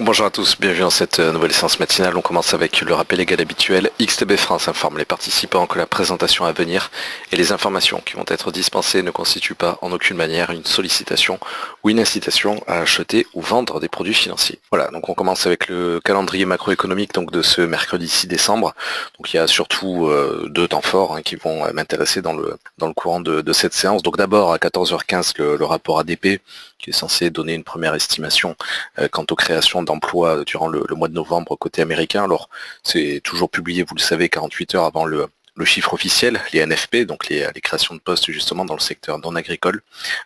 Bonjour à tous, bienvenue dans cette nouvelle séance matinale. On commence avec le rappel légal habituel. XTB France informe les participants que la présentation à venir et les informations qui vont être dispensées ne constituent pas en aucune manière une sollicitation ou une incitation à acheter ou vendre des produits financiers. Voilà, donc on commence avec le calendrier macroéconomique donc de ce mercredi 6 décembre. Donc il y a surtout deux temps forts qui vont m'intéresser dans le courant de cette séance. Donc d'abord à 14h15 le rapport ADP qui est censé donner une première estimation quant aux créations d'emplois durant le mois de novembre côté américain. Alors c'est toujours publié, vous le savez, 48 heures avant le chiffre officiel, les NFP, donc les créations de postes justement dans le secteur non agricole.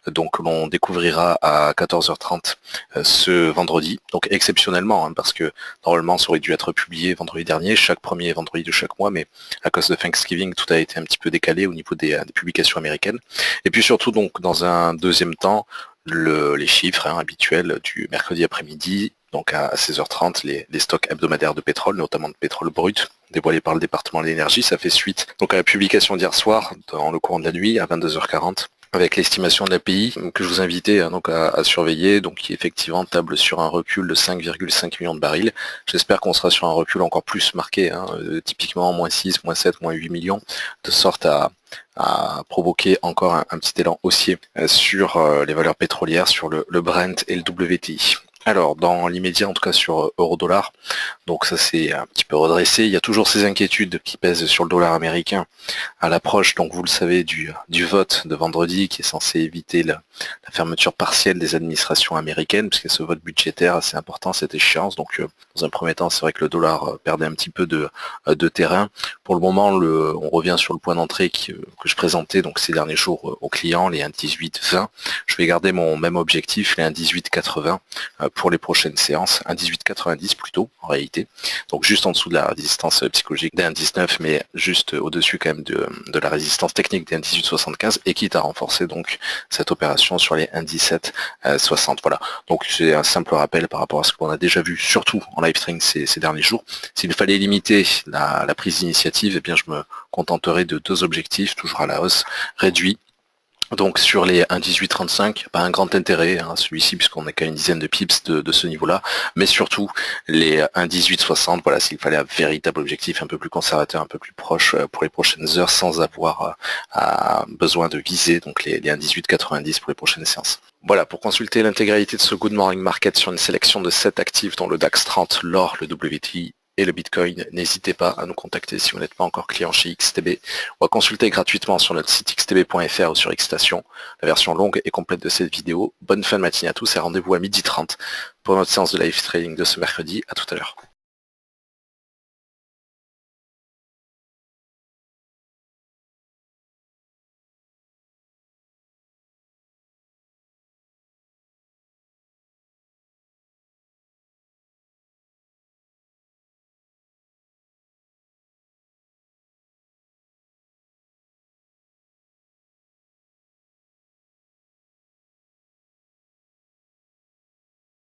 Donc l'on découvrira à 14h30 ce vendredi, donc exceptionnellement, parce que normalement ça aurait dû être publié vendredi dernier, chaque premier vendredi de chaque mois, mais à cause de Thanksgiving, tout a été un petit peu décalé au niveau des publications américaines. Et puis surtout donc dans un deuxième temps, les chiffres habituels du mercredi après-midi, donc à 16h30, les stocks hebdomadaires de pétrole, notamment de pétrole brut, dévoilés par le département de l'énergie. Ça fait suite donc à la publication d'hier soir, dans le courant de la nuit, à 22h40, avec l'estimation de l'API que je vous invitais donc à surveiller, donc qui effectivement table sur un recul de 5,5 millions de barils. J'espère qu'on sera sur un recul encore plus marqué, typiquement moins 6, moins 7, moins 8 millions, de sorte à provoquer encore un petit élan haussier sur les valeurs pétrolières, sur le Brent et le WTI. Alors, dans l'immédiat, en tout cas sur euro-dollar, donc ça s'est un petit peu redressé. Il y a toujours ces inquiétudes qui pèsent sur le dollar américain à l'approche, donc vous le savez, du vote de vendredi qui est censé éviter la fermeture partielle des administrations américaines, puisqu'il y a ce vote budgétaire assez important, cette échéance. Donc, dans un premier temps, c'est vrai que le dollar perdait un petit peu de terrain. Pour le moment, on revient sur le point d'entrée que je présentais donc ces derniers jours aux clients, les 1,1820. Je vais garder mon même objectif, les 1,1880 pour les prochaines séances, 1,1890 plutôt en réalité. Donc juste en dessous de la résistance psychologique des 1,19, mais juste au-dessus quand même de la résistance technique des 1,1875 et quitte à renforcer donc cette opération sur les 1,1760. Voilà. Donc c'est un simple rappel par rapport à ce qu'on a déjà vu, surtout en live trading ces derniers jours. S'il fallait limiter la prise d'initiative, eh bien je me contenterai de deux objectifs, toujours à la hausse, réduit. Donc sur les 1,1835, pas un grand intérêt, celui-ci, puisqu'on est qu'à une dizaine de pips de ce niveau-là, mais surtout les 1,1860, voilà, s'il fallait un véritable objectif un peu plus conservateur, un peu plus proche pour les prochaines heures, sans avoir besoin de viser donc les 1,1890 pour les prochaines séances. Voilà, pour consulter l'intégralité de ce Good Morning Market sur une sélection de 7 actifs dont le DAX 30, l'or, le WTI, et le Bitcoin, n'hésitez pas à nous contacter si vous n'êtes pas encore client chez XTB ou à consulter gratuitement sur notre site xtb.fr ou sur Xstation la version longue et complète de cette vidéo. Bonne fin de matinée à tous et rendez-vous à 12h30 pour notre séance de live trading de ce mercredi. À tout à l'heure.